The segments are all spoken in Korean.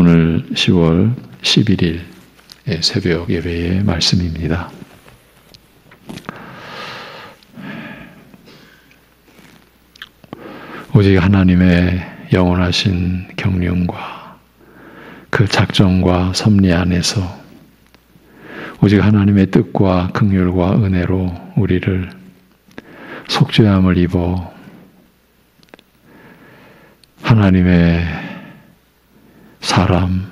오늘 10월 11일 새벽 예배의 말씀입니다. 오직 하나님의 영원하신 경륜과 그 작정과 섭리 안에서 오직 하나님의 뜻과 긍휼과 은혜로 우리를 속죄함을 입어 하나님의 사람,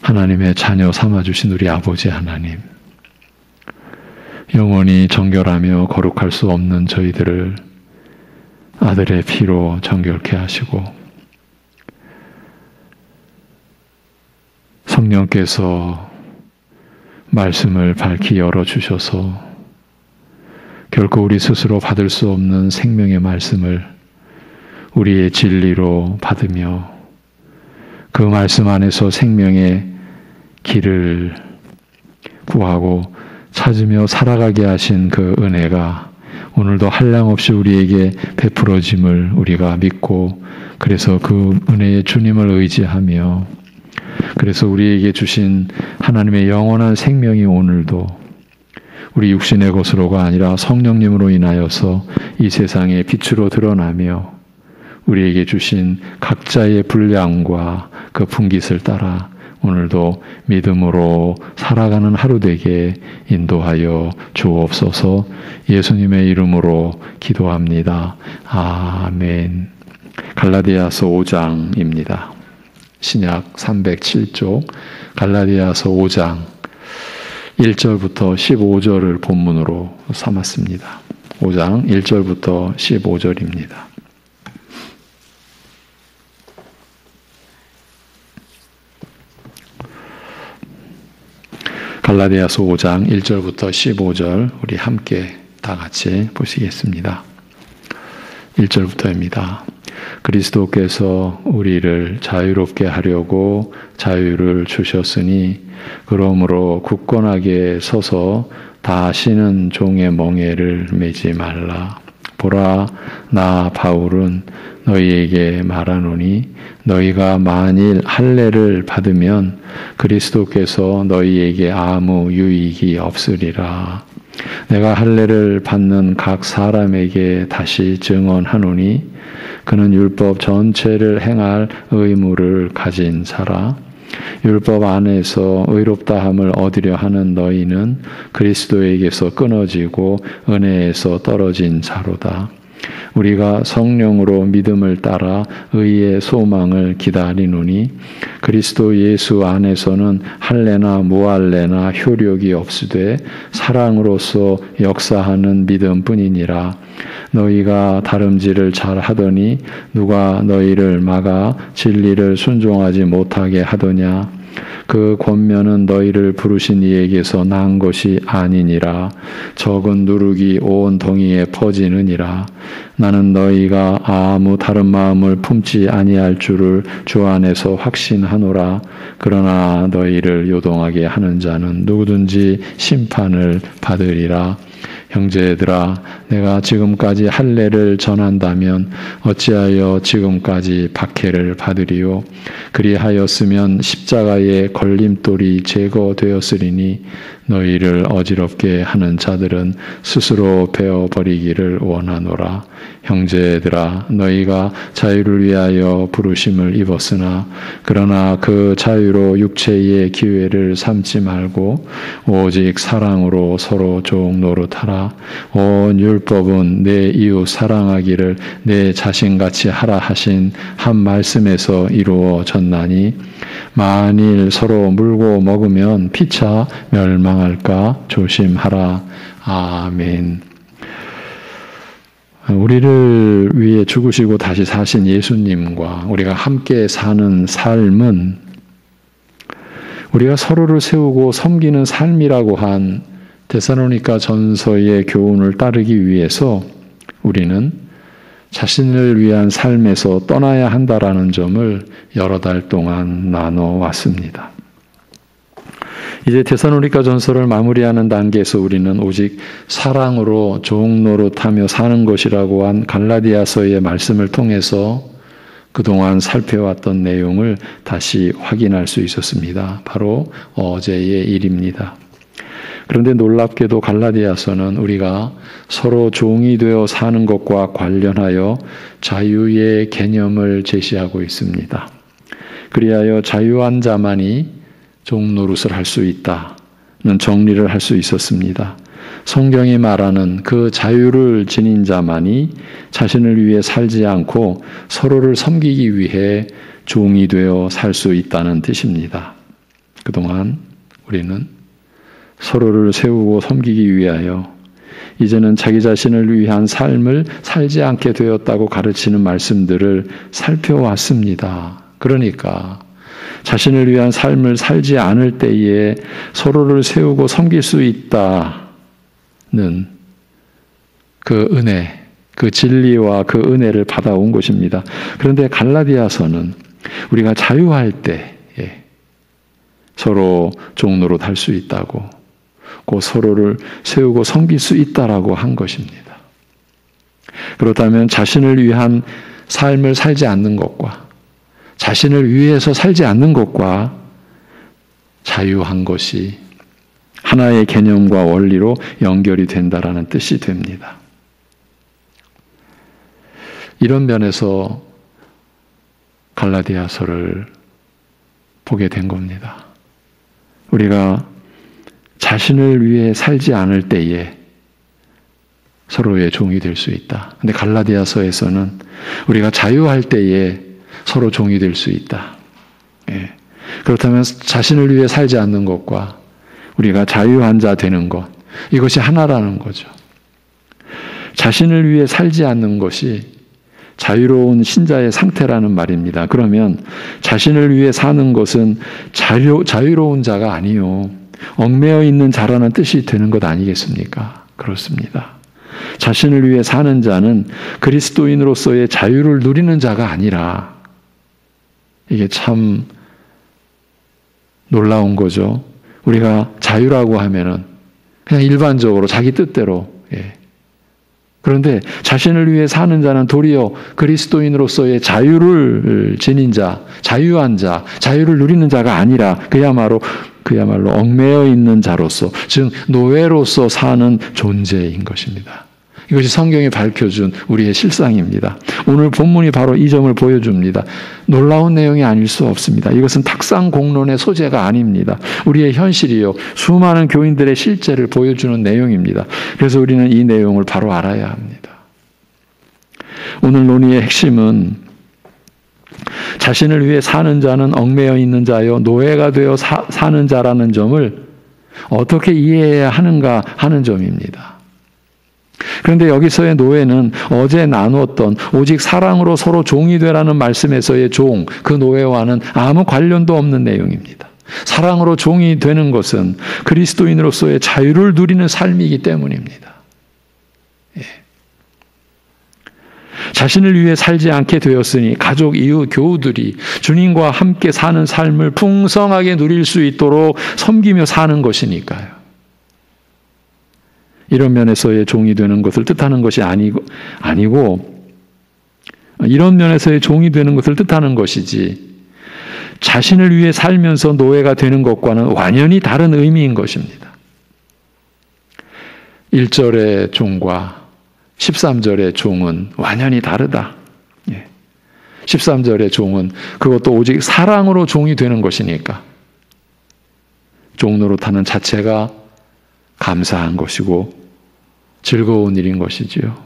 하나님의 자녀 삼아주신 우리 아버지 하나님, 영원히 정결하며 거룩할 수 없는 저희들을 아들의 피로 정결케 하시고 성령께서 말씀을 밝히 열어주셔서 결코 우리 스스로 받을 수 없는 생명의 말씀을 우리의 진리로 받으며 그 말씀 안에서 생명의 길을 구하고 찾으며 살아가게 하신 그 은혜가 오늘도 한량없이 우리에게 베풀어짐을 우리가 믿고 그래서 그 은혜의 주님을 의지하며 그래서 우리에게 주신 하나님의 영원한 생명이 오늘도 우리 육신의 것으로가 아니라 성령님으로 인하여서 이 세상의 빛으로 드러나며 우리에게 주신 각자의 분량과 그 분깃을 따라 오늘도 믿음으로 살아가는 하루 되게 인도하여 주옵소서. 예수님의 이름으로 기도합니다. 아멘. 갈라디아서 5장입니다. 신약 307쪽 갈라디아서 5장 1절부터 15절을 본문으로 삼았습니다. 5장 1절부터 15절입니다. 갈라디아서 5장 1절부터 15절 우리 함께 다 같이 보시겠습니다. 1절부터입니다. 그리스도께서 우리를 자유롭게 하려고 자유를 주셨으니 그러므로 굳건하게 서서 다시는 종의 멍에를 매지 말라. 보라, 나 바울은 너희에게 말하노니 너희가 만일 할례를 받으면 그리스도께서 너희에게 아무 유익이 없으리라. 내가 할례를 받는 각 사람에게 다시 증언하노니 그는 율법 전체를 행할 의무를 가진 자라. 율법 안에서 의롭다함을 얻으려 하는 너희는 그리스도에게서 끊어지고 은혜에서 떨어진 자로다. 우리가 성령으로 믿음을 따라 의의 소망을 기다리노니 그리스도 예수 안에서는 할례나 무할례나 효력이 없으되 사랑으로서 역사하는 믿음뿐이니라. 너희가 다름질을 잘 하더니 누가 너희를 막아 진리를 순종하지 못하게 하더냐. 그 권면은 너희를 부르신 이에게서 난 것이 아니니라. 적은 누룩이 온 동이에 퍼지느니라. 나는 너희가 아무 다른 마음을 품지 아니할 줄을 주 안에서 확신하노라. 그러나 너희를 요동하게 하는 자는 누구든지 심판을 받으리라. 형제들아, 내가 지금까지 할례를 전한다면 어찌하여 지금까지 박해를 받으리요? 그리하였으면 십자가의 걸림돌이 제거되었으리니 너희를 어지럽게 하는 자들은 스스로 베어버리기를 원하노라. 형제들아, 너희가 자유를 위하여 부르심을 입었으나 그러나 그 자유로 육체의 기회를 삼지 말고 오직 사랑으로 서로 종 노릇하라. 온 율법은 내 이웃 사랑하기를 내 자신같이 하라 하신 한 말씀에서 이루어졌나니 만일 서로 물고 먹으면 피차 멸망할까 조심하라. 아멘. 우리를 위해 죽으시고 다시 사신 예수님과 우리가 함께 사는 삶은 우리가 서로를 세우고 섬기는 삶이라고 한 데살로니가 전서의 교훈을 따르기 위해서 우리는 자신을 위한 삶에서 떠나야 한다라는 점을 여러 달 동안 나눠왔습니다. 이제 데살로니가 전서를 마무리하는 단계에서 우리는 오직 사랑으로 종 노릇하며 사는 것이라고 한 갈라디아서의 말씀을 통해서 그동안 살펴왔던 내용을 다시 확인할 수 있었습니다. 바로 어제의 일입니다. 그런데 놀랍게도 갈라디아서는 우리가 서로 종이 되어 사는 것과 관련하여 자유의 개념을 제시하고 있습니다. 그리하여 자유한 자만이 종 노릇을 할 수 있다는 정리를 할 수 있었습니다. 성경이 말하는 그 자유를 지닌 자만이 자신을 위해 살지 않고 서로를 섬기기 위해 종이 되어 살 수 있다는 뜻입니다. 그동안 우리는 서로를 세우고 섬기기 위하여 이제는 자기 자신을 위한 삶을 살지 않게 되었다고 가르치는 말씀들을 살펴왔습니다. 그러니까 자신을 위한 삶을 살지 않을 때에 서로를 세우고 섬길 수 있다는 그 은혜, 그 진리와 그 은혜를 받아온 것입니다. 그런데 갈라디아서는 우리가 자유할 때 서로 종노릇 할 수 있다고, 그 서로를 세우고 섬길 수 있다라고 한 것입니다. 그렇다면 자신을 위한 삶을 살지 않는 것과 자신을 위해서 살지 않는 것과 자유한 것이 하나의 개념과 원리로 연결이 된다라는 뜻이 됩니다. 이런 면에서 갈라디아서를 보게 된 겁니다. 우리가 자신을 위해 살지 않을 때에 서로의 종이 될 수 있다. 근데 갈라디아서에서는 우리가 자유할 때에 서로 종이 될 수 있다. 그렇다면 자신을 위해 살지 않는 것과 우리가 자유한 자 되는 것, 이것이 하나라는 거죠. 자신을 위해 살지 않는 것이 자유로운 신자의 상태라는 말입니다. 그러면 자신을 위해 사는 것은 자유로운 자가 아니요, 얽매여 있는 자라는 뜻이 되는 것 아니겠습니까? 그렇습니다. 자신을 위해 사는 자는 그리스도인으로서의 자유를 누리는 자가 아니라, 이게 참 놀라운 거죠. 우리가 자유라고 하면은 그냥 일반적으로 자기 뜻대로, 그런데 자신을 위해 사는 자는 도리어 그리스도인으로서의 자유를 지닌 자, 자유한 자, 자유를 누리는 자가 아니라 그야말로 얽매여 있는 자로서, 즉 노예로서 사는 존재인 것입니다. 이것이 성경이 밝혀준 우리의 실상입니다. 오늘 본문이 바로 이 점을 보여줍니다. 놀라운 내용이 아닐 수 없습니다. 이것은 탁상공론의 소재가 아닙니다. 우리의 현실이요, 수많은 교인들의 실제를 보여주는 내용입니다. 그래서 우리는 이 내용을 바로 알아야 합니다. 오늘 논의의 핵심은 자신을 위해 사는 자는 얽매여 있는 자요, 노예가 되어 사는 자라는 점을 어떻게 이해해야 하는가 하는 점입니다. 그런데 여기서의 노예는 어제 나누었던 오직 사랑으로 서로 종이 되라는 말씀에서의 종, 그 노예와는 아무 관련도 없는 내용입니다. 사랑으로 종이 되는 것은 그리스도인으로서의 자유를 누리는 삶이기 때문입니다. 자신을 위해 살지 않게 되었으니 가족, 이웃, 교우들이 주님과 함께 사는 삶을 풍성하게 누릴 수 있도록 섬기며 사는 것이니까요. 이런 면에서의 종이 되는 것을 뜻하는 것이 아니고 이런 면에서의 종이 되는 것을 뜻하는 것이지, 자신을 위해 살면서 노예가 되는 것과는 완전히 다른 의미인 것입니다. 1절의 종과 13절의 종은 완전히 다르다. 13절의 종은 그것도 오직 사랑으로 종이 되는 것이니까 종노릇하는 자체가 감사한 것이고 즐거운 일인 것이지요.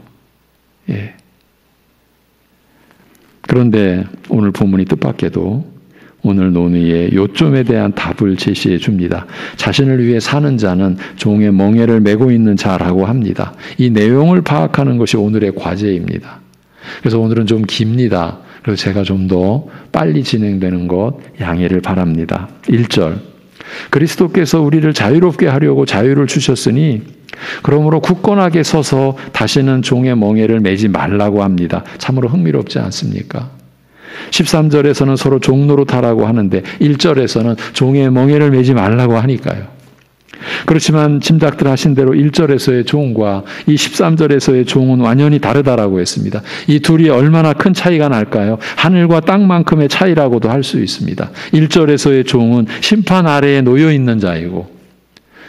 그런데 오늘 본문이 뜻밖에도 오늘 논의의 요점에 대한 답을 제시해 줍니다. 자신을 위해 사는 자는 종의 멍에를 메고 있는 자라고 합니다. 이 내용을 파악하는 것이 오늘의 과제입니다. 그래서 오늘은 좀 깁니다. 그래서 제가 좀 더 빨리 진행되는 것 양해를 바랍니다. 1절, 그리스도께서 우리를 자유롭게 하려고 자유를 주셨으니 그러므로 굳건하게 서서 다시는 종의 멍에를 매지 말라고 합니다. 참으로 흥미롭지 않습니까? 13절에서는 서로 종노릇하라고 하는데 1절에서는 종의 멍에를 매지 말라고 하니까요. 그렇지만 짐작들 하신 대로 1절에서의 종과 이 13절에서의 종은 완전히 다르다라고 했습니다. 이 둘이 얼마나 큰 차이가 날까요? 하늘과 땅만큼의 차이라고도 할 수 있습니다. 1절에서의 종은 심판 아래에 놓여 있는 자이고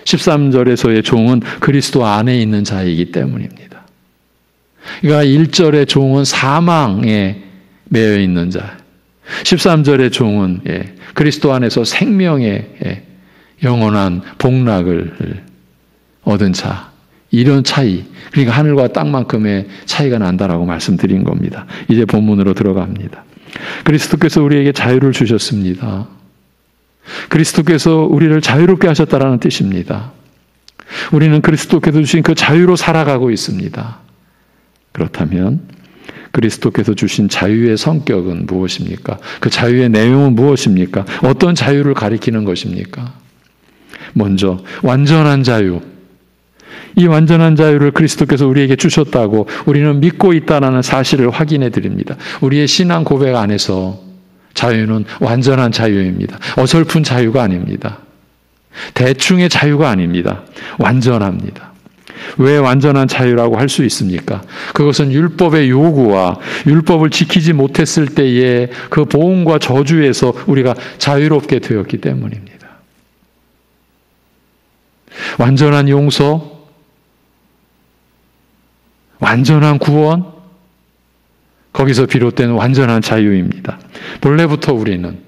13절에서의 종은 그리스도 안에 있는 자이기 때문입니다. 그러니까 1절의 종은 사망에 매여 있는 자, 13절의 종은 그리스도 안에서 생명의 영원한 복락을 얻은 자, 이런 차이, 그러니까 하늘과 땅만큼의 차이가 난다라고 말씀드린 겁니다. 이제 본문으로 들어갑니다. 그리스도께서 우리에게 자유를 주셨습니다. 그리스도께서 우리를 자유롭게 하셨다라는 뜻입니다. 우리는 그리스도께서 주신 그 자유로 살아가고 있습니다. 그렇다면 그리스도께서 주신 자유의 성격은 무엇입니까? 그 자유의 내용은 무엇입니까? 어떤 자유를 가리키는 것입니까? 먼저 완전한 자유. 이 완전한 자유를 그리스도께서 우리에게 주셨다고 우리는 믿고 있다는 사실을 확인해 드립니다. 우리의 신앙 고백 안에서 자유는 완전한 자유입니다. 어설픈 자유가 아닙니다. 대충의 자유가 아닙니다. 완전합니다. 왜 완전한 자유라고 할 수 있습니까? 그것은 율법의 요구와 율법을 지키지 못했을 때의 그 보응과 저주에서 우리가 자유롭게 되었기 때문입니다. 완전한 용서, 완전한 구원, 거기서 비롯된 완전한 자유입니다. 본래부터 우리는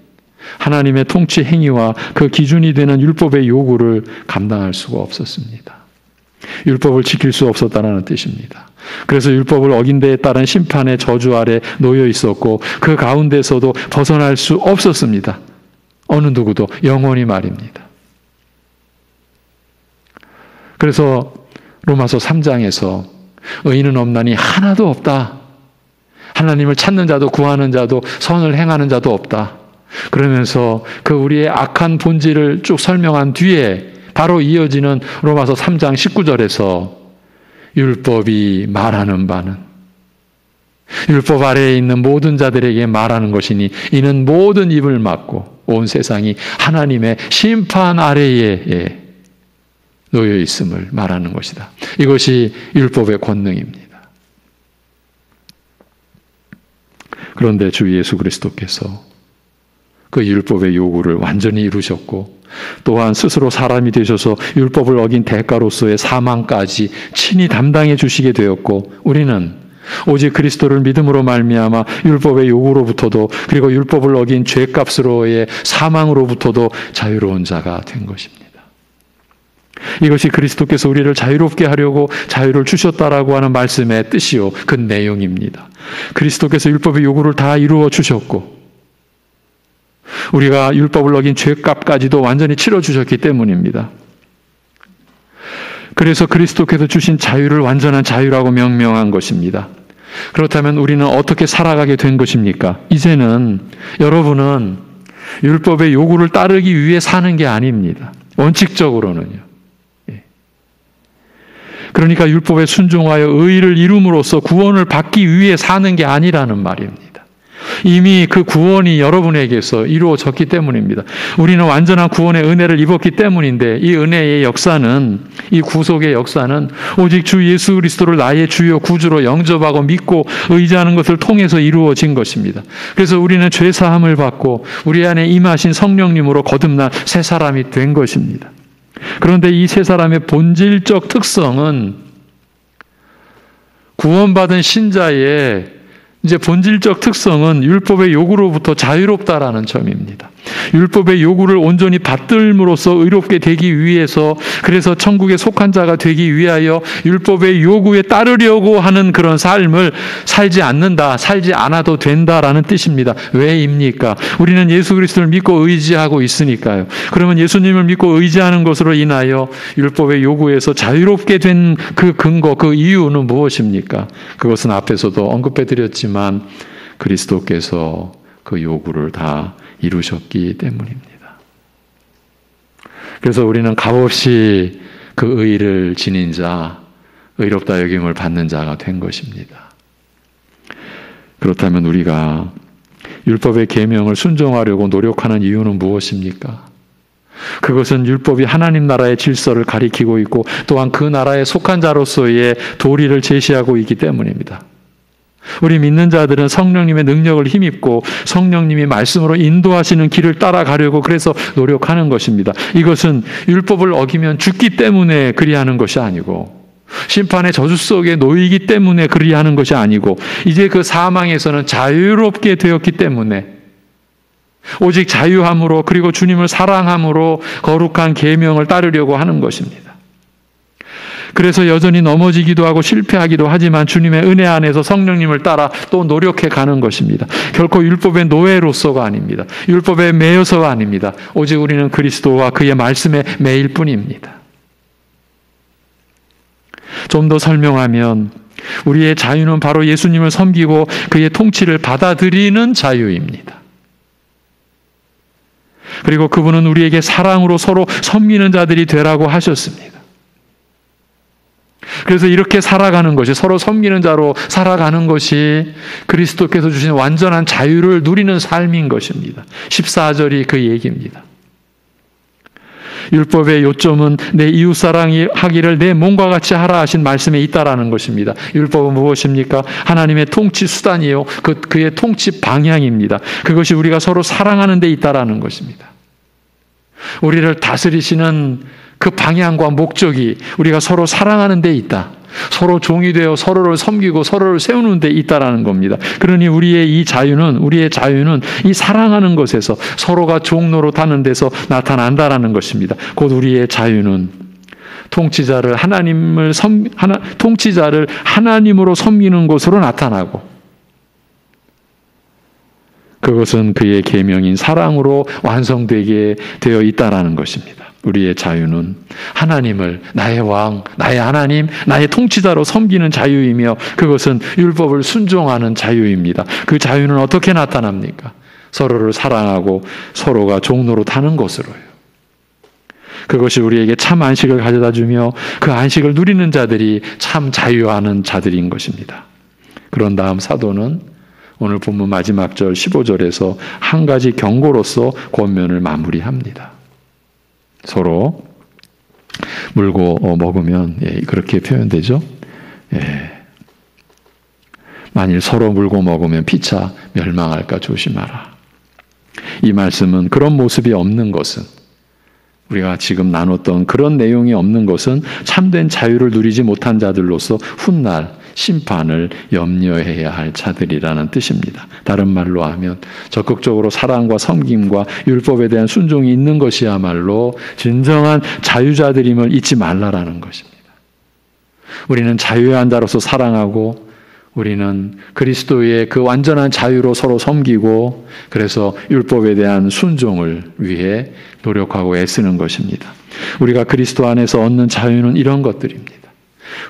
하나님의 통치 행위와 그 기준이 되는 율법의 요구를 감당할 수가 없었습니다. 율법을 지킬 수 없었다는 뜻입니다. 그래서 율법을 어긴 데에 따른 심판의 저주 아래 놓여 있었고 그 가운데서도 벗어날 수 없었습니다. 어느 누구도 영원히 말입니다. 그래서 로마서 3장에서 의인은 없나니 하나도 없다. 하나님을 찾는 자도 구하는 자도 선을 행하는 자도 없다. 그러면서 그 우리의 악한 본질을 쭉 설명한 뒤에 바로 이어지는 로마서 3장 19절에서 율법이 말하는 바는 율법 아래에 있는 모든 자들에게 말하는 것이니 이는 모든 입을 막고 온 세상이 하나님의 심판 아래에 놓여 있음을 말하는 것이다. 이것이 율법의 권능입니다. 그런데 주 예수 그리스도께서 그 율법의 요구를 완전히 이루셨고 또한 스스로 사람이 되셔서 율법을 어긴 대가로서의 사망까지 친히 담당해 주시게 되었고 우리는 오직 그리스도를 믿음으로 말미암아 율법의 요구로부터도 그리고 율법을 어긴 죄값으로의 사망으로부터도 자유로운 자가 된 것입니다. 이것이 그리스도께서 우리를 자유롭게 하려고 자유를 주셨다라고 하는 말씀의 뜻이요 그 내용입니다. 그리스도께서 율법의 요구를 다 이루어 주셨고 우리가 율법을 어긴 죄값까지도 완전히 치러주셨기 때문입니다. 그래서 그리스도께서 주신 자유를 완전한 자유라고 명명한 것입니다. 그렇다면 우리는 어떻게 살아가게 된 것입니까? 이제는 여러분은 율법의 요구를 따르기 위해 사는 게 아닙니다. 원칙적으로는요. 그러니까 율법에 순종하여 의의를 이룸으로써 구원을 받기 위해 사는 게 아니라는 말입니다. 이미 그 구원이 여러분에게서 이루어졌기 때문입니다. 우리는 완전한 구원의 은혜를 입었기 때문인데 이 은혜의 역사는 이 구속의 역사는 오직 주 예수 그리스도를 나의 주요 구주로 영접하고 믿고 의지하는 것을 통해서 이루어진 것입니다. 그래서 우리는 죄 사함을 받고 우리 안에 임하신 성령님으로 거듭난 새 사람이 된 것입니다. 그런데 이 새 사람의 본질적 특성은 구원받은 신자의 이제 본질적 특성은 율법의 요구로부터 자유롭다라는 점입니다. 율법의 요구를 온전히 받들므로써 의롭게 되기 위해서 그래서 천국에 속한 자가 되기 위하여 율법의 요구에 따르려고 하는 그런 삶을 살지 않는다, 살지 않아도 된다라는 뜻입니다. 왜입니까? 우리는 예수 그리스도를 믿고 의지하고 있으니까요. 그러면 예수님을 믿고 의지하는 것으로 인하여 율법의 요구에서 자유롭게 된 그 근거, 그 이유는 무엇입니까? 그것은 앞에서도 언급해 드렸지만 그리스도께서 그 요구를 다 이루셨기 때문입니다. 그래서 우리는 값없이 그 의를 지닌 자, 의롭다 여김을 받는 자가 된 것입니다. 그렇다면 우리가 율법의 계명을 순종하려고 노력하는 이유는 무엇입니까? 그것은 율법이 하나님 나라의 질서를 가리키고 있고 또한 그 나라에 속한 자로서의 도리를 제시하고 있기 때문입니다. 우리 믿는 자들은 성령님의 능력을 힘입고 성령님이 말씀으로 인도하시는 길을 따라가려고 그래서 노력하는 것입니다. 이것은 율법을 어기면 죽기 때문에 그리하는 것이 아니고 심판의 저주 속에 놓이기 때문에 그리하는 것이 아니고 이제 그 사망에서는 자유롭게 되었기 때문에 오직 자유함으로 그리고 주님을 사랑함으로 거룩한 계명을 따르려고 하는 것입니다. 그래서 여전히 넘어지기도 하고 실패하기도 하지만 주님의 은혜 안에서 성령님을 따라 또 노력해 가는 것입니다. 결코 율법의 노예로서가 아닙니다. 율법에 매여서가 아닙니다. 오직 우리는 그리스도와 그의 말씀에 매일 뿐입니다. 좀 더 설명하면 우리의 자유는 바로 예수님을 섬기고 그의 통치를 받아들이는 자유입니다. 그리고 그분은 우리에게 사랑으로 서로 섬기는 자들이 되라고 하셨습니다. 그래서 이렇게 살아가는 것이 서로 섬기는 자로 살아가는 것이 그리스도께서 주신 완전한 자유를 누리는 삶인 것입니다. 14절이 그 얘기입니다. 율법의 요점은 내 이웃 사랑하기를 내 몸과 같이 하라 하신 말씀에 있다라는 것입니다. 율법은 무엇입니까? 하나님의 통치 수단이요. 그의 통치 방향입니다. 그것이 우리가 서로 사랑하는 데 있다라는 것입니다. 우리를 다스리시는 그 방향과 목적이 우리가 서로 사랑하는 데 있다. 서로 종이 되어 서로를 섬기고 서로를 세우는 데 있다라는 겁니다. 그러니 우리의 자유는 이 사랑하는 것에서 서로가 종로로 타는 데서 나타난다라는 것입니다. 곧 우리의 자유는 통치자를 하나님으로 섬기는 것으로 나타나고 그것은 그의 계명인 사랑으로 완성되게 되어 있다라는 것입니다. 우리의 자유는 하나님을 나의 왕, 나의 하나님, 나의 통치자로 섬기는 자유이며 그것은 율법을 순종하는 자유입니다. 그 자유는 어떻게 나타납니까? 서로를 사랑하고 서로가 종로로 타는 것으로요. 그것이 우리에게 참 안식을 가져다 주며 그 안식을 누리는 자들이 참 자유하는 자들인 것입니다. 그런 다음 사도는 오늘 본문 마지막 절 15절에서 한 가지 경고로서 권면을 마무리합니다. 서로 물고 먹으면 그렇게 표현되죠. 만일 서로 물고 먹으면 피차 멸망할까 조심하라. 이 말씀은 그런 모습이 없는 것은 우리가 지금 나눴던 그런 내용이 없는 것은 참된 자유를 누리지 못한 자들로서 훗날 심판을 염려해야 할 자들이라는 뜻입니다. 다른 말로 하면 적극적으로 사랑과 섬김과 율법에 대한 순종이 있는 것이야말로 진정한 자유자들임을 잊지 말라라는 것입니다. 우리는 자유의 한 자로서 사랑하고 우리는 그리스도의 그 완전한 자유로 서로 섬기고 그래서 율법에 대한 순종을 위해 노력하고 애쓰는 것입니다. 우리가 그리스도 안에서 얻는 자유는 이런 것들입니다.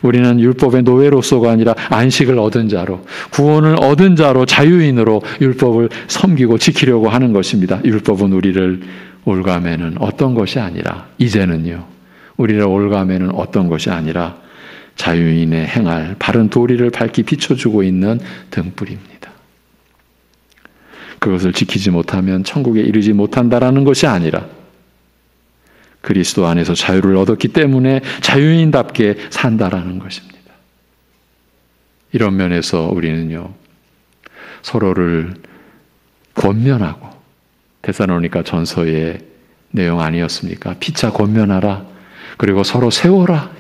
우리는 율법의 노예로서가 아니라 안식을 얻은 자로, 구원을 얻은 자로, 자유인으로 율법을 섬기고 지키려고 하는 것입니다. 율법은 우리를 올가매는 어떤 것이 아니라 이제는요. 우리를 올가매는 어떤 것이 아니라 자유인의 행할 바른 도리를 밝히 비춰주고 있는 등불입니다. 그것을 지키지 못하면 천국에 이르지 못한다라는 것이 아니라 그리스도 안에서 자유를 얻었기 때문에 자유인답게 산다라는 것입니다. 이런 면에서 우리는요, 서로를 권면하고, 데살로니가 전서의 내용 아니었습니까? 피차 권면하라. 그리고 서로 세워라.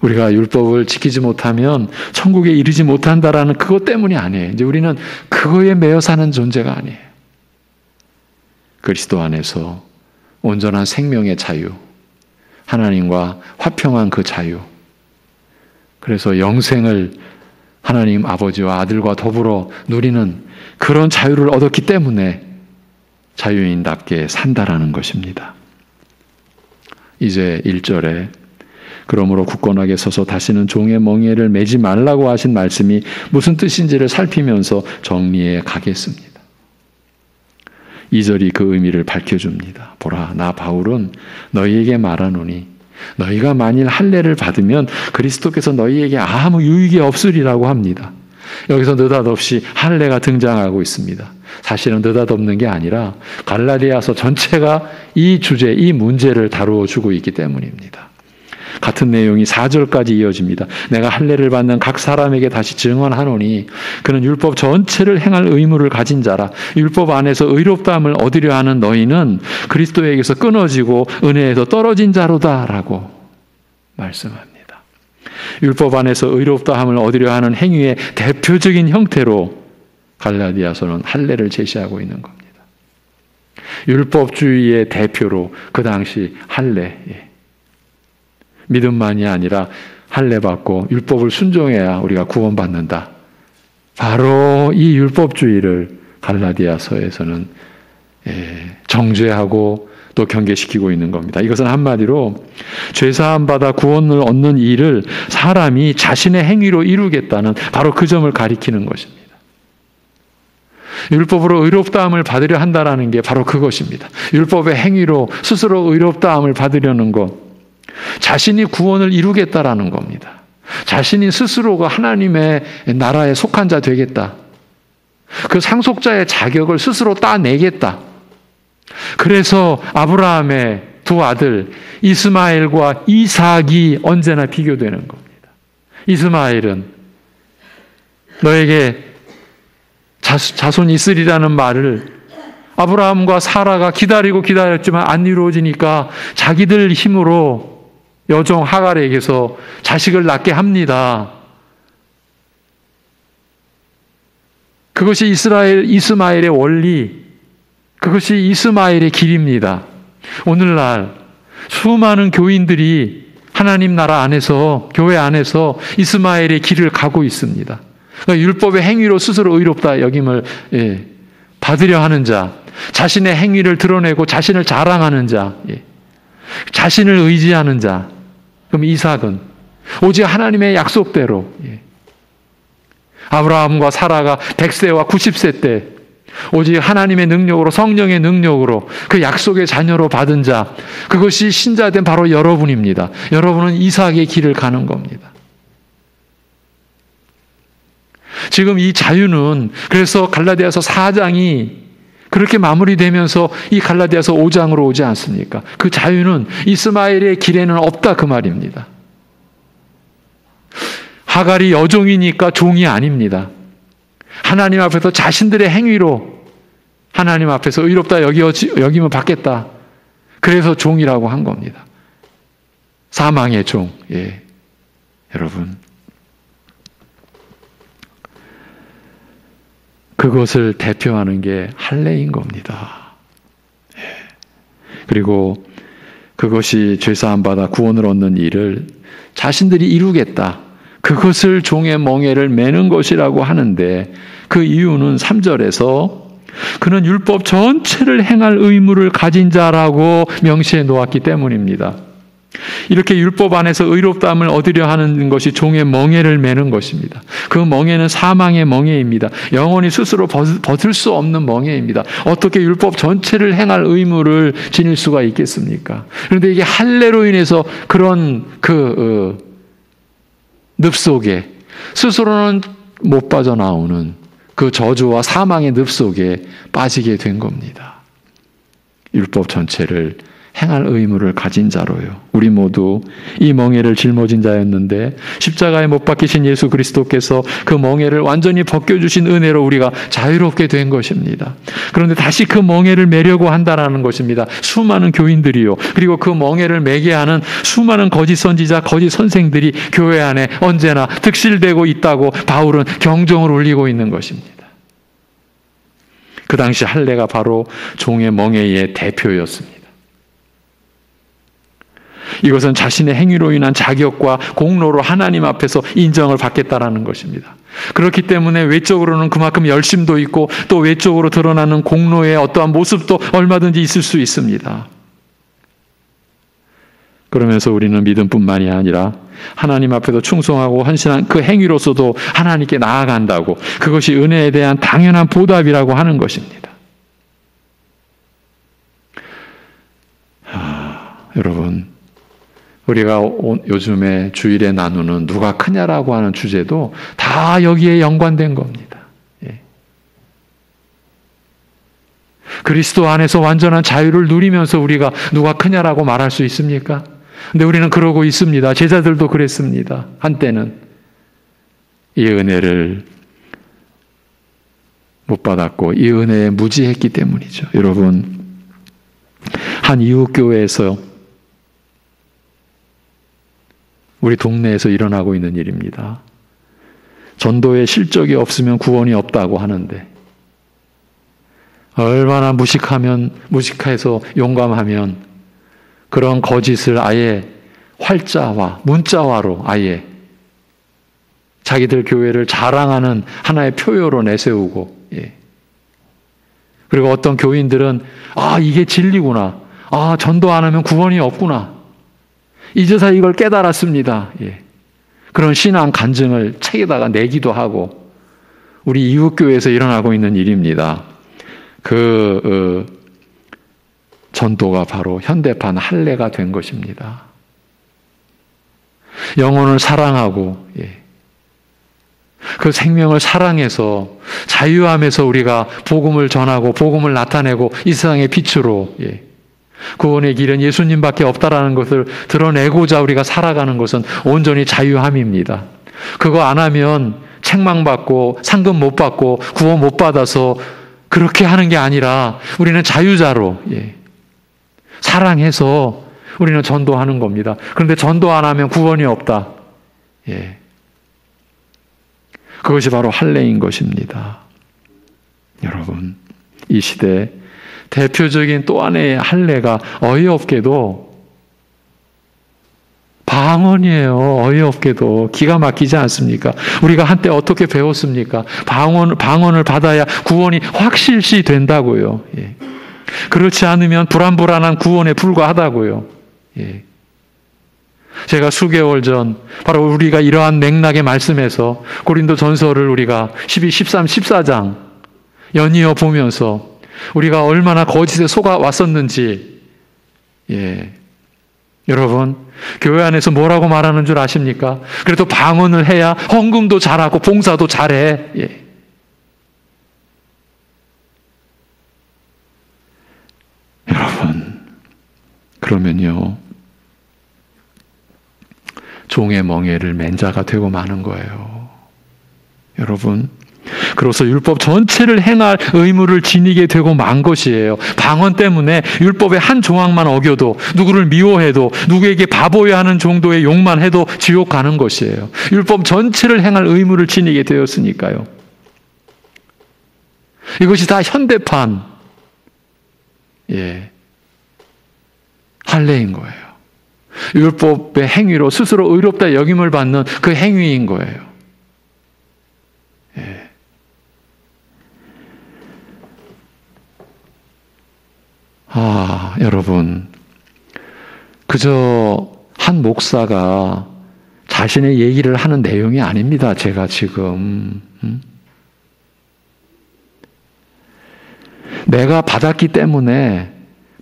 우리가 율법을 지키지 못하면 천국에 이르지 못한다라는 그것 때문이 아니에요. 이제 우리는 그거에 매여 사는 존재가 아니에요. 그리스도 안에서 온전한 생명의 자유, 하나님과 화평한 그 자유, 그래서 영생을 하나님 아버지와 아들과 더불어 누리는 그런 자유를 얻었기 때문에 자유인답게 산다라는 것입니다. 이제 1절에 그러므로 굳건하게 서서 다시는 종의 멍에를 매지 말라고 하신 말씀이 무슨 뜻인지를 살피면서 정리해 가겠습니다. 2절이 그 의미를 밝혀줍니다. 보라, 나 바울은 너희에게 말하노니 너희가 만일 할례를 받으면 그리스도께서 너희에게 아무 유익이 없으리라고 합니다. 여기서 느닷없이 할례가 등장하고 있습니다. 사실은 느닷없는 게 아니라 갈라디아서 전체가 이 주제, 이 문제를 다루어 주고 있기 때문입니다. 같은 내용이 4절까지 이어집니다. 내가 할례를 받는 각 사람에게 다시 증언하노니 그는 율법 전체를 행할 의무를 가진 자라. 율법 안에서 의롭다함을 얻으려 하는 너희는 그리스도에게서 끊어지고 은혜에서 떨어진 자로다라고 말씀합니다. 율법 안에서 의롭다함을 얻으려 하는 행위의 대표적인 형태로 갈라디아서는 할례를 제시하고 있는 겁니다. 율법주의의 대표로 그 당시 할례, 믿음만이 아니라 할례 받고 율법을 순종해야 우리가 구원받는다. 바로 이 율법주의를 갈라디아서에서는 정죄하고 또 경계시키고 있는 겁니다. 이것은 한마디로 죄사함 받아 구원을 얻는 일을 사람이 자신의 행위로 이루겠다는 바로 그 점을 가리키는 것입니다. 율법으로 의롭다함을 받으려 한다는 게 바로 그것입니다. 율법의 행위로 스스로 의롭다함을 받으려는 것, 자신이 구원을 이루겠다라는 겁니다. 자신이 스스로가 하나님의 나라에 속한 자 되겠다. 그 상속자의 자격을 스스로 따내겠다. 그래서 아브라함의 두 아들 이스마엘과 이삭이 언제나 비교되는 겁니다. 이스마엘은 너에게 자손이 있으리라는 말을 아브라함과 사라가 기다렸지만 안 이루어지니까 자기들 힘으로 여종 하갈에게서 자식을 낳게 합니다. 그것이 이스마엘의 원리, 그것이 이스마엘의 길입니다. 오늘날 수많은 교인들이 하나님 나라 안에서, 교회 안에서 이스마엘의 길을 가고 있습니다. 그러니까 율법의 행위로 스스로 의롭다 여김을 받으려 하는 자, 자신의 행위를 드러내고 자신을 자랑하는 자, 자신을 의지하는 자. 그럼 이삭은 오직 하나님의 약속대로 아브라함과 사라가 100세와 90세 때 오직 하나님의 능력으로, 성령의 능력으로 그 약속의 자녀로 받은 자, 그것이 신자된 바로 여러분입니다. 여러분은 이삭의 길을 가는 겁니다. 지금 이 자유는 그래서 갈라디아서 4장이 그렇게 마무리되면서 이 갈라디아서 5장으로 오지 않습니까? 그 자유는 이스마엘의 길에는 없다 그 말입니다. 하갈이 여종이니까 종이 아닙니다. 하나님 앞에서 자신들의 행위로 하나님 앞에서 의롭다 여기면 받겠다. 그래서 종이라고 한 겁니다. 사망의 종. 여러분, 그것을 대표하는 게 할례인 겁니다. 그리고 그것이 죄사함 받아 구원을 얻는 일을 자신들이 이루겠다. 그것을 종의 멍에를 매는 것이라고 하는데 그 이유는 3절에서 그는 율법 전체를 행할 의무를 가진 자라고 명시해 놓았기 때문입니다. 이렇게 율법 안에서 의롭다함을 얻으려 하는 것이 종의 멍에를 매는 것입니다. 그 멍에는 사망의 멍에입니다. 영원히 스스로 벗을 수 없는 멍에입니다. 어떻게 율법 전체를 행할 의무를 지닐 수가 있겠습니까? 그런데 이게 할례로 인해서 그런 늪 속에 스스로는 못 빠져나오는 그 저주와 사망의 늪 속에 빠지게 된 겁니다. 율법 전체를 행할 의무를 가진 자로요. 우리 모두 이 멍에를 짊어진 자였는데 십자가에 못 박히신 예수 그리스도께서 그 멍에를 완전히 벗겨주신 은혜로 우리가 자유롭게 된 것입니다. 그런데 다시 그 멍에를 매려고 한다는 것입니다. 수많은 교인들이요. 그리고 그 멍에를 매게 하는 수많은 거짓 선지자, 거짓 선생들이 교회 안에 언제나 득실되고 있다고 바울은 경종을 울리고 있는 것입니다. 그 당시 할례가 바로 종의 멍에의 대표였습니다. 이것은 자신의 행위로 인한 자격과 공로로 하나님 앞에서 인정을 받겠다라는 것입니다. 그렇기 때문에 외적으로는 그만큼 열심도 있고 또 외적으로 드러나는 공로의 어떠한 모습도 얼마든지 있을 수 있습니다. 그러면서 우리는 믿음뿐만이 아니라 하나님 앞에서 충성하고 헌신한 그 행위로서도 하나님께 나아간다고, 그것이 은혜에 대한 당연한 보답이라고 하는 것입니다. 여러분, 우리가 요즘에 주일에 나누는 누가 크냐라고 하는 주제도 다 여기에 연관된 겁니다. 예. 그리스도 안에서 완전한 자유를 누리면서 우리가 누가 크냐라고 말할 수 있습니까? 근데 우리는 그러고 있습니다. 제자들도 그랬습니다. 한때는 이 은혜를 못 받았고 이 은혜에 무지했기 때문이죠. 여러분, 한 이웃교회에서 우리 동네에서 일어나고 있는 일입니다. 전도에 실적이 없으면 구원이 없다고 하는데 얼마나 무식해서 용감하면 그런 거짓을 아예 활자화, 문자화로 아예 자기들 교회를 자랑하는 하나의 표요로 내세우고, 예. 그리고 어떤 교인들은 이게 진리구나. 전도 안 하면 구원이 없구나. 이제서 이걸 깨달았습니다. 예. 그런 신앙 간증을 책에다가 내기도 하고 우리 이웃교회에서 일어나고 있는 일입니다. 전도가 바로 현대판 할례가 된 것입니다. 영혼을 사랑하고, 예. 그 생명을 사랑해서 자유함에서 우리가 복음을 전하고 복음을 나타내고 이 세상의 빛으로, 예. 구원의 길은 예수님밖에 없다라는 것을 드러내고자 우리가 살아가는 것은 온전히 자유함입니다. 그거 안 하면 책망받고 상금 못 받고 구원 못 받아서 그렇게 하는 게 아니라 우리는 자유자로, 예. 사랑해서 우리는 전도하는 겁니다. 그런데 전도 안 하면 구원이 없다. 예. 그것이 바로 할례인 것입니다. 여러분, 이 시대 대표적인 또 하나의 할례가 어이없게도 방언이에요. 어이없게도 기가 막히지 않습니까? 우리가 한때 어떻게 배웠습니까? 방언을 받아야 구원이 확실시 된다고요. 예. 그렇지 않으면 불안불안한 구원에 불과하다고요. 예. 제가 수개월 전 바로 우리가 이러한 맥락의 말씀에서 고린도전서를 우리가 12, 13, 14장 연이어 보면서 우리가 얼마나 거짓에 속아왔었는지, 예. 여러분, 교회 안에서 뭐라고 말하는 줄 아십니까? 그래도 방언을 해야 헌금도 잘하고 봉사도 잘해. 예. 여러분, 그러면요, 종의 멍에를 맨 자가 되고 마는 거예요. 여러분, 그로써 율법 전체를 행할 의무를 지니게 되고 만 것이에요. 방언 때문에 율법의 한 조항만 어겨도, 누구를 미워해도, 누구에게 바보야 하는 정도의 욕만 해도 지옥 가는 것이에요. 율법 전체를 행할 의무를 지니게 되었으니까요. 이것이 다 현대판, 예, 할례인 거예요. 율법의 행위로 스스로 의롭다 여김을 받는 그 행위인 거예요. 예. 여러분, 그저 한 목사가 자신의 얘기를 하는 내용이 아닙니다. 제가 지금 내가 받았기 때문에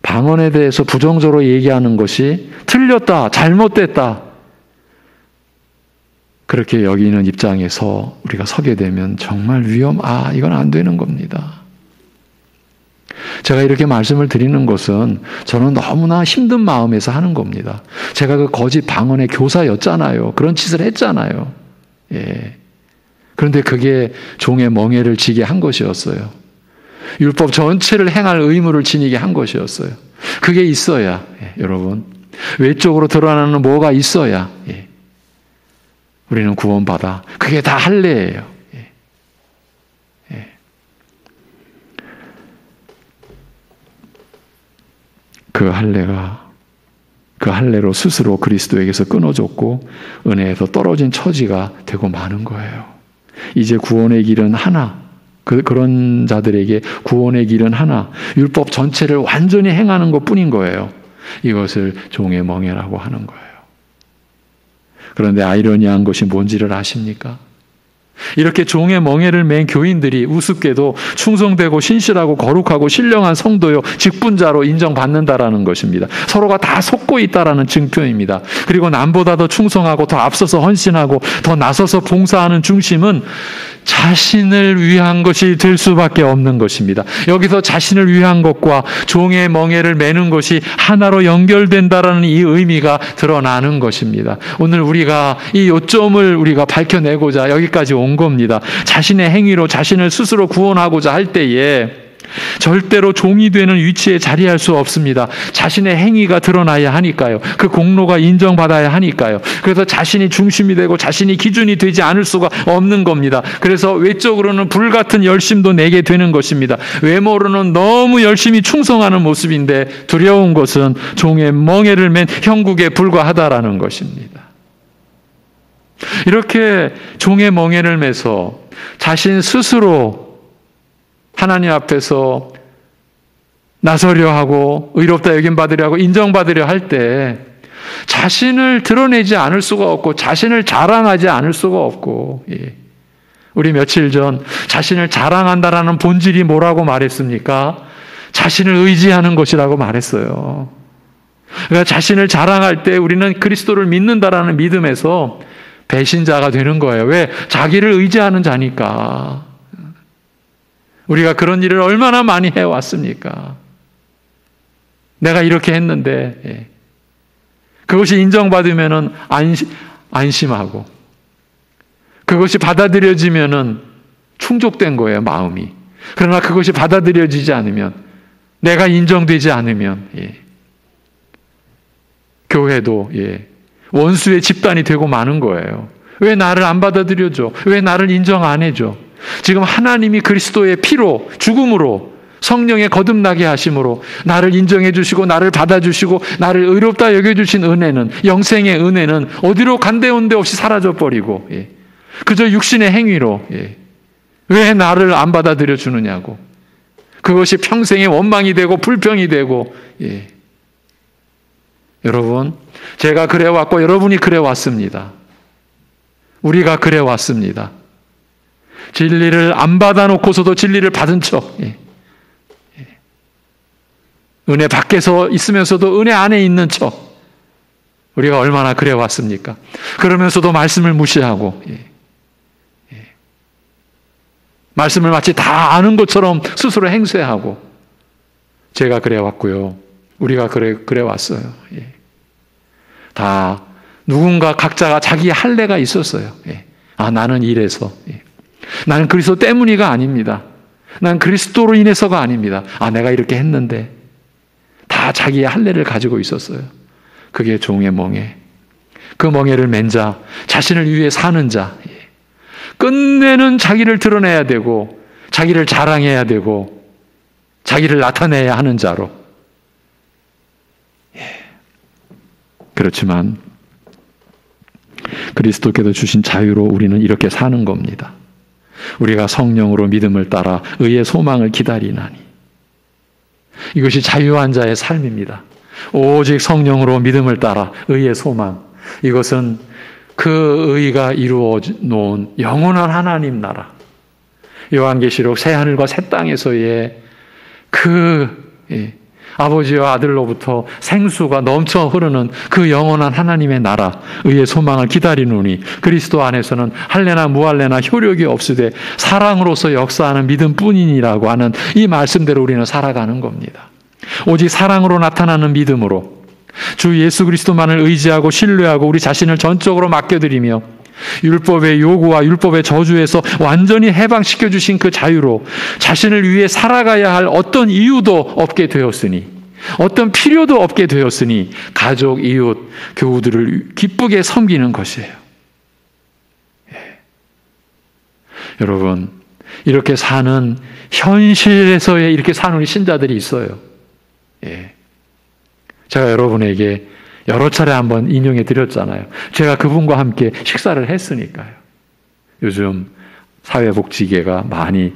방언에 대해서 부정적으로 얘기하는 것이 틀렸다, 잘못됐다, 그렇게 여기는 입장에서 우리가 서게 되면 정말 이건 안 되는 겁니다. 제가 이렇게 말씀을 드리는 것은 저는 너무나 힘든 마음에서 하는 겁니다. 제가 그 거짓 방언의 교사였잖아요. 그런 짓을 했잖아요. 예. 그런데 그게 종의 멍에를 지게 한 것이었어요. 율법 전체를 행할 의무를 지니게 한 것이었어요. 그게 있어야, 예, 여러분, 외적으로 드러나는 뭐가 있어야, 예, 우리는 구원받아. 그게 다 할례예요. 예. 예. 그 할례로 스스로 그리스도에게서 끊어졌고 은혜에서 떨어진 처지가 되고 마는 거예요. 이제 구원의 길은 하나, 그런 자들에게 구원의 길은 하나, 율법 전체를 완전히 행하는 것뿐인 거예요. 이것을 종의 멍에라고 하는 거예요. 그런데 아이러니한 것이 뭔지를 아십니까? 이렇게 종의 멍에를 맨 교인들이 우습게도 충성되고 신실하고 거룩하고 신령한 성도요 직분자로 인정받는다라는 것입니다. 서로가 다 속고 있다라는 증표입니다. 그리고 남보다 더 충성하고 더 앞서서 헌신하고 더 나서서 봉사하는 중심은 자신을 위한 것이 될 수밖에 없는 것입니다. 여기서 자신을 위한 것과 종의 멍에를 매는 것이 하나로 연결된다라는 이 의미가 드러나는 것입니다. 오늘 우리가 이 요점을 우리가 밝혀내고자 여기까지 온 겁니다. 자신의 행위로 자신을 스스로 구원하고자 할 때에 절대로 종이 되는 위치에 자리할 수 없습니다. 자신의 행위가 드러나야 하니까요. 그 공로가 인정받아야 하니까요. 그래서 자신이 중심이 되고 자신이 기준이 되지 않을 수가 없는 겁니다. 그래서 외적으로는 불같은 열심도 내게 되는 것입니다. 외모로는 너무 열심히 충성하는 모습인데 두려운 것은 종의 멍에를 맨 형국에 불과하다라는 것입니다. 이렇게 종의 멍에를 매서 자신 스스로 하나님 앞에서 나서려 하고 의롭다 여김받으려 하고 인정받으려 할 때 자신을 드러내지 않을 수가 없고 자신을 자랑하지 않을 수가 없고, 우리 며칠 전 자신을 자랑한다라는 본질이 뭐라고 말했습니까? 자신을 의지하는 것이라고 말했어요. 그러니까 자신을 자랑할 때 우리는 그리스도를 믿는다라는 믿음에서 배신자가 되는 거예요. 왜? 자기를 의지하는 자니까. 우리가 그런 일을 얼마나 많이 해왔습니까? 내가 이렇게 했는데 그것이 인정받으면 안심하고 그것이 받아들여지면 충족된 거예요, 마음이. 그러나 그것이 받아들여지지 않으면, 내가 인정되지 않으면 교회도 원수의 집단이 되고 마는 거예요. 왜 나를 안 받아들여줘? 왜 나를 인정 안 해줘? 지금 하나님이 그리스도의 피로, 죽음으로, 성령의 거듭나게 하심으로 나를 인정해 주시고 나를 받아주시고 나를 의롭다 여겨주신 은혜는, 영생의 은혜는 어디로 간데온데 없이 사라져버리고 그저 육신의 행위로 왜 나를 안 받아들여 주느냐고. 그것이 평생의 원망이 되고 불평이 되고. 여러분, 제가 그래왔고 여러분이 그래왔습니다. 우리가 그래왔습니다. 진리를 안 받아놓고서도 진리를 받은 척, 은혜 밖에서 있으면서도 은혜 안에 있는 척, 우리가 얼마나 그래왔습니까? 그러면서도 말씀을 무시하고, 말씀을 마치 다 아는 것처럼 스스로 행세하고. 제가 그래왔고요, 우리가 그래왔어요. 다 누군가 각자가 자기의 할례가 있었어요. 나는 이래서, 나는 그리스도 때문이가 아닙니다. 난 그리스도로 인해서가 아닙니다. 내가 이렇게 했는데. 다 자기의 할례를 가지고 있었어요. 그게 종의 멍에. 그 멍에를 맨 자, 자신을 위해 사는 자, 끝내는 자기를 드러내야 되고 자기를 자랑해야 되고 자기를 나타내야 하는 자로. 그렇지만 그리스도께서 주신 자유로 우리는 이렇게 사는 겁니다. 우리가 성령으로 믿음을 따라 의의 소망을 기다리나니. 이것이 자유한 자의 삶입니다. 오직 성령으로 믿음을 따라 의의 소망. 이것은 그 의가 이루어 놓은 영원한 하나님 나라. 요한계시록 새 하늘과 새 땅에서의 아버지와 아들로부터 생수가 넘쳐 흐르는 그 영원한 하나님의 나라, 의의 소망을 기다리노니 그리스도 안에서는 할례나 무할례나 효력이 없으되 사랑으로서 역사하는 믿음뿐이니라고 하는 이 말씀대로 우리는 살아가는 겁니다. 오직 사랑으로 나타나는 믿음으로 주 예수 그리스도만을 의지하고 신뢰하고 우리 자신을 전적으로 맡겨드리며 율법의 요구와 율법의 저주에서 완전히 해방시켜 주신 그 자유로 자신을 위해 살아가야 할 어떤 이유도 없게 되었으니, 어떤 필요도 없게 되었으니 가족, 이웃, 교우들을 기쁘게 섬기는 것이에요. 여러분, 이렇게 사는 현실에서의 이렇게 사는 우리 신자들이 있어요. 제가 여러분에게 여러 차례 한번 인용해 드렸잖아요. 제가 그분과 함께 식사를 했으니까요. 요즘 사회복지계가 많이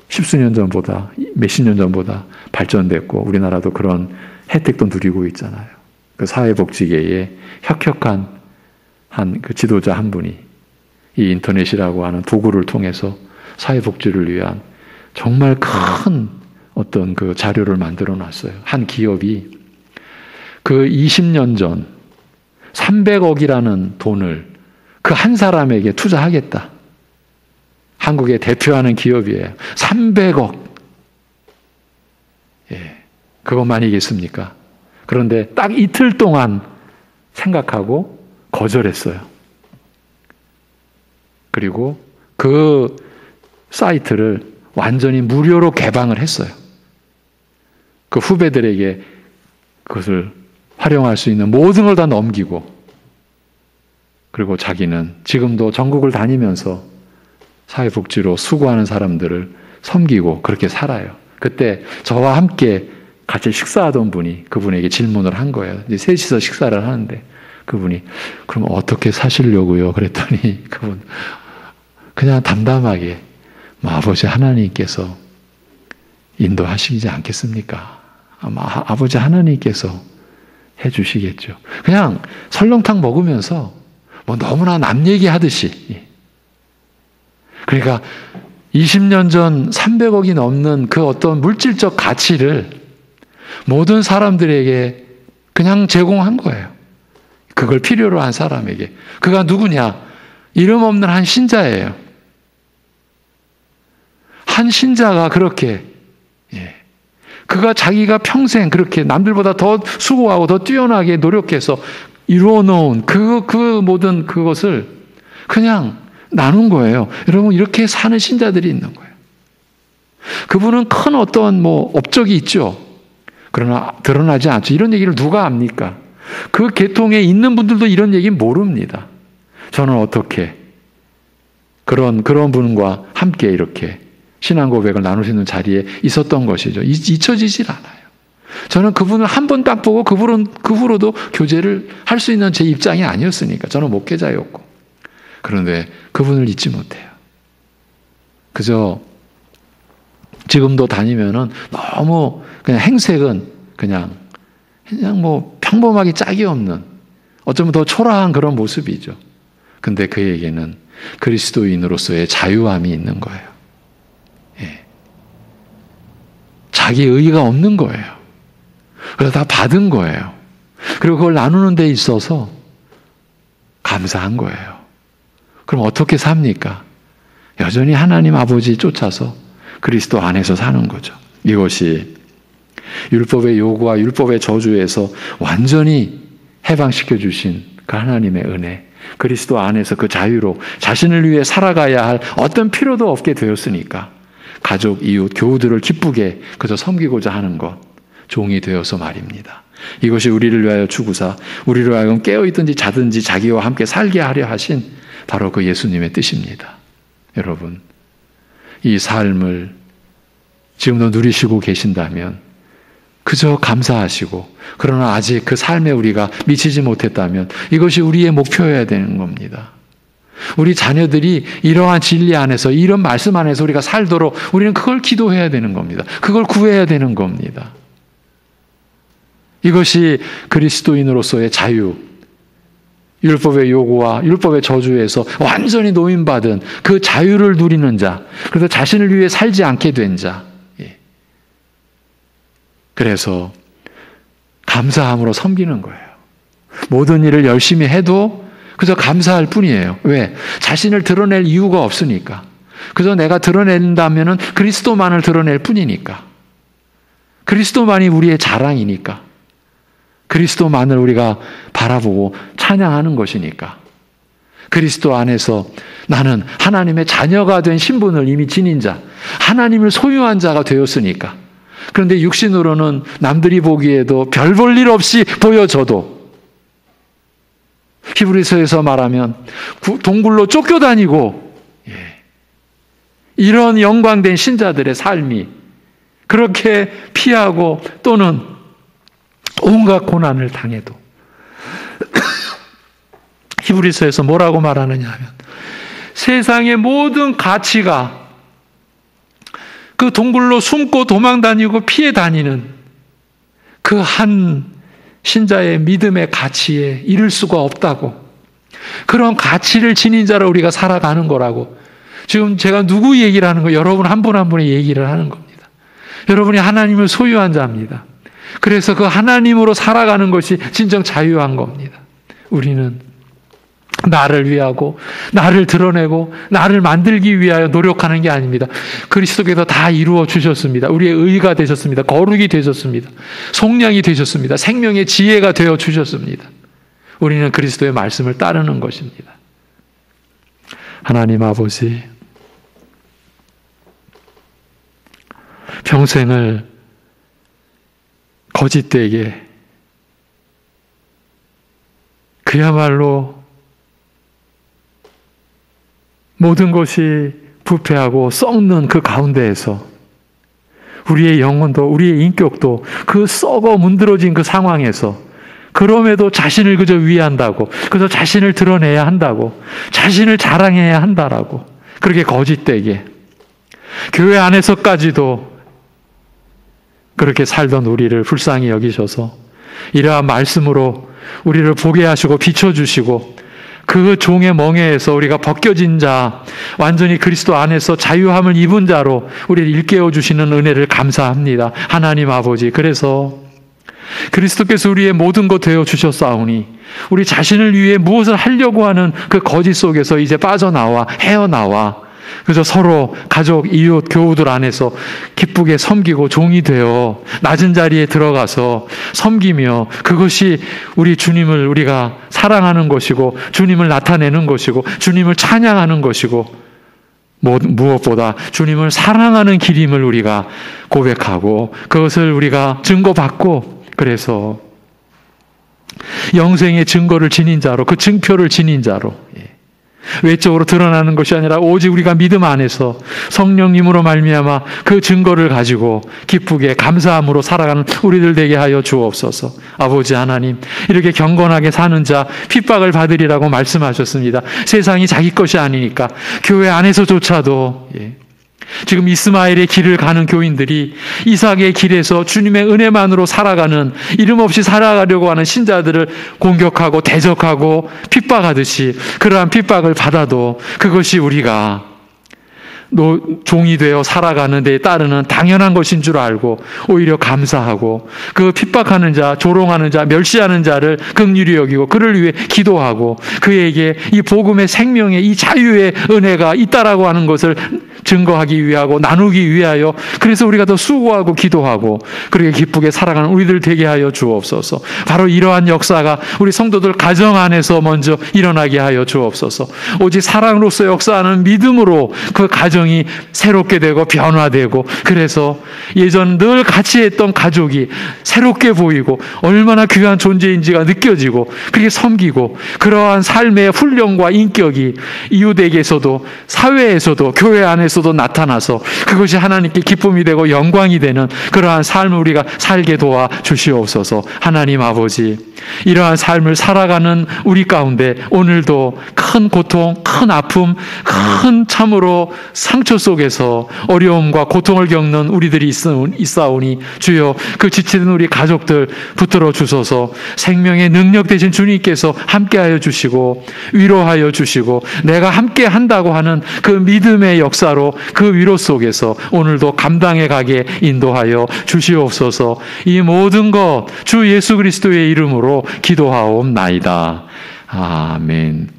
십수년 전보다, 몇십 년 전보다 발전됐고 우리나라도 그런 혜택도 누리고 있잖아요. 그 사회복지계에 혁혁한 그 지도자 한 분이 이 인터넷이라고 하는 도구를 통해서 사회복지를 위한 정말 큰 어떤 그 자료를 만들어 놨어요. 한 기업이 그 20년 전 300억이라는 돈을 그 한 사람에게 투자하겠다. 한국의 대표하는 기업이에요. 300억. 예, 그것만이겠습니까? 그런데 딱 이틀 동안 생각하고 거절했어요. 그리고 그 사이트를 완전히 무료로 개방을 했어요. 그 후배들에게 그것을 활용할 수 있는 모든 걸 다 넘기고, 그리고 자기는 지금도 전국을 다니면서 사회복지로 수고하는 사람들을 섬기고 그렇게 살아요. 그때 저와 함께 같이 식사하던 분이 그분에게 질문을 한 거예요. 이제 셋이서 식사를 하는데 그분이 그럼 어떻게 사시려고요? 그랬더니 그분 그냥 담담하게 아버지 하나님께서 인도하시지 않겠습니까? 아마 아버지 하나님께서 해주시겠죠. 그냥 설렁탕 먹으면서 뭐 너무나 남 얘기하듯이. 그러니까 20년 전 300억이 넘는 그 어떤 물질적 가치를 모든 사람들에게 그냥 제공한 거예요. 그걸 필요로 한 사람에게. 그가 누구냐? 이름 없는 한 신자예요. 한 신자가 그렇게, 그가 자기가 평생 그렇게 남들보다 더 수고하고 더 뛰어나게 노력해서 이루어 놓은 그 모든 그것을 그냥 나눈 거예요. 여러분, 이렇게 사는 신자들이 있는 거예요. 그분은 큰 어떤 업적이 있죠. 그러나 드러나지 않죠. 이런 얘기를 누가 압니까? 그 계통에 있는 분들도 이런 얘기 모릅니다. 저는 어떻게 그런 분과 함께 이렇게 신앙 고백을 나눌 수 있는 자리에 있었던 것이죠. 잊혀지질 않아요. 저는 그분을 한 번 딱 보고 그 후로도 교제를 할 수 있는 제 입장이 아니었으니까. 저는 목회자였고. 그런데 그분을 잊지 못해요. 그저 지금도 다니면은 너무 그냥 행색은 그냥 평범하게 짝이 없는, 어쩌면 더 초라한 그런 모습이죠. 근데 그에게는 그리스도인으로서의 자유함이 있는 거예요. 자기 의의가 없는 거예요. 그래서 다 받은 거예요. 그리고 그걸 나누는 데 있어서 감사한 거예요. 그럼 어떻게 삽니까? 여전히 하나님 아버지 쫓아서 그리스도 안에서 사는 거죠. 이것이 율법의 요구와 율법의 저주에서 완전히 해방시켜 주신 그 하나님의 은혜, 그리스도 안에서 그 자유로 자신을 위해 살아가야 할 어떤 필요도 없게 되었으니까 가족, 이웃, 교우들을 기쁘게 그저 섬기고자 하는 것, 종이 되어서 말입니다. 이것이 우리를 위하여 주구사 우리로 하여금 깨어있든지 자든지 자기와 함께 살게 하려 하신 바로 그 예수님의 뜻입니다. 여러분, 이 삶을 지금도 누리시고 계신다면 그저 감사하시고, 그러나 아직 그 삶에 우리가 미치지 못했다면 이것이 우리의 목표여야 되는 겁니다. 우리 자녀들이 이러한 진리 안에서, 이런 말씀 안에서 우리가 살도록 우리는 그걸 기도해야 되는 겁니다. 그걸 구해야 되는 겁니다. 이것이 그리스도인으로서의 자유, 율법의 요구와 율법의 저주에서 완전히 노임받은 그 자유를 누리는 자, 그래서 자신을 위해 살지 않게 된 자. 그래서 감사함으로 섬기는 거예요. 모든 일을 열심히 해도 그저 감사할 뿐이에요. 왜? 자신을 드러낼 이유가 없으니까. 그저 내가 드러낸다면 그리스도만을 드러낼 뿐이니까. 그리스도만이 우리의 자랑이니까. 그리스도만을 우리가 바라보고 찬양하는 것이니까. 그리스도 안에서 나는 하나님의 자녀가 된 신분을 이미 지닌 자, 하나님을 소유한 자가 되었으니까. 그런데 육신으로는 남들이 보기에도 별 볼 일 없이 보여져도, 히브리서에서 말하면 동굴로 쫓겨다니고, 이런 영광된 신자들의 삶이 그렇게 피하고 또는 온갖 고난을 당해도 히브리서에서 뭐라고 말하느냐 하면, 세상의 모든 가치가 그 동굴로 숨고 도망 다니고 피해 다니는 그 한 신자의 믿음의 가치에 이를 수가 없다고, 그런 가치를 지닌 자로 우리가 살아가는 거라고. 지금 제가 누구 얘기를 하는 거예요? 여러분 한 분 한 분의 얘기를 하는 겁니다. 여러분이 하나님을 소유한 자입니다. 그래서 그 하나님으로 살아가는 것이 진정 자유한 겁니다. 우리는 나를 위하고 나를 드러내고 나를 만들기 위하여 노력하는 게 아닙니다. 그리스도께서 다 이루어 주셨습니다. 우리의 의가 되셨습니다. 거룩이 되셨습니다. 속량이 되셨습니다. 생명의 지혜가 되어 주셨습니다. 우리는 그리스도의 말씀을 따르는 것입니다. 하나님 아버지, 평생을 거짓되게 그야말로 모든 것이 부패하고 썩는 그 가운데에서 우리의 영혼도 우리의 인격도 그 썩어 문드러진 그 상황에서 그럼에도 자신을 그저 위한다고, 그저 자신을 드러내야 한다고, 자신을 자랑해야 한다라고 그렇게 거짓되게 교회 안에서까지도 그렇게 살던 우리를 불쌍히 여기셔서 이러한 말씀으로 우리를 보게 하시고 비춰주시고 그 종의 멍에에서 우리가 벗겨진 자, 완전히 그리스도 안에서 자유함을 입은 자로 우리를 일깨워 주시는 은혜를 감사합니다. 하나님 아버지, 그래서 그리스도께서 우리의 모든 것 되어 주셨사오니 우리 자신을 위해 무엇을 하려고 하는 그 거짓 속에서 이제 빠져나와 헤어나와 그저 서로 가족, 이웃, 교우들 안에서 기쁘게 섬기고 종이 되어 낮은 자리에 들어가서 섬기며 그것이 우리 주님을 우리가 사랑하는 것이고 주님을 나타내는 것이고 주님을 찬양하는 것이고 무엇보다 주님을 사랑하는 길임을 우리가 고백하고 그것을 우리가 증거받고 그래서 영생의 증거를 지닌 자로 그 증표를 지닌 자로 외적으로 드러나는 것이 아니라 오직 우리가 믿음 안에서 성령님으로 말미암아 그 증거를 가지고 기쁘게 감사함으로 살아가는 우리들 되게 하여 주옵소서. 아버지 하나님, 이렇게 경건하게 사는 자 핍박을 받으리라고 말씀하셨습니다. 세상이 자기 것이 아니니까 교회 안에서조차도 지금 이스마엘의 길을 가는 교인들이 이삭의 길에서 주님의 은혜만으로 살아가는 이름 없이 살아가려고 하는 신자들을 공격하고 대적하고 핍박하듯이 그러한 핍박을 받아도 그것이 우리가 종이 되어 살아가는 데 따르는 당연한 것인 줄 알고 오히려 감사하고 그 핍박하는 자, 조롱하는 자, 멸시하는 자를 긍휼히 여기고 그를 위해 기도하고 그에게 이 복음의 생명의 이 자유의 은혜가 있다라고 하는 것을 증거하기 위하고 나누기 위하여 그래서 우리가 더 수고하고 기도하고 그렇게 기쁘게 살아가는 우리들 되게 하여 주옵소서. 바로 이러한 역사가 우리 성도들 가정 안에서 먼저 일어나게 하여 주옵소서. 오직 사랑으로서 역사하는 믿음으로 그 가정이 새롭게 되고 변화되고 그래서 예전 늘 같이 했던 가족이 새롭게 보이고 얼마나 귀한 존재인지가 느껴지고 그렇게 섬기고 그러한 삶의 훈련과 인격이 이웃에게서도 사회에서도 교회 안에서도 나타나서 그것이 하나님께 기쁨이 되고 영광이 되는 그러한 삶을 우리가 살게 도와 주시옵소서. 하나님 아버지, 이러한 삶을 살아가는 우리 가운데 오늘도 큰 고통, 큰 아픔, 큰 참으로 상처 속에서 어려움과 고통을 겪는 우리들이 있사오니 주여 그 지치는 우리 가족들 붙들어 주소서. 생명의 능력 되신 주님께서 함께하여 주시고 위로하여 주시고 내가 함께 한다고 하는 그 믿음의 역사로 그 위로 속에서 오늘도 감당해 가게 인도하여 주시옵소서. 이 모든 것 주 예수 그리스도의 이름으로 기도하옵나이다. 아멘.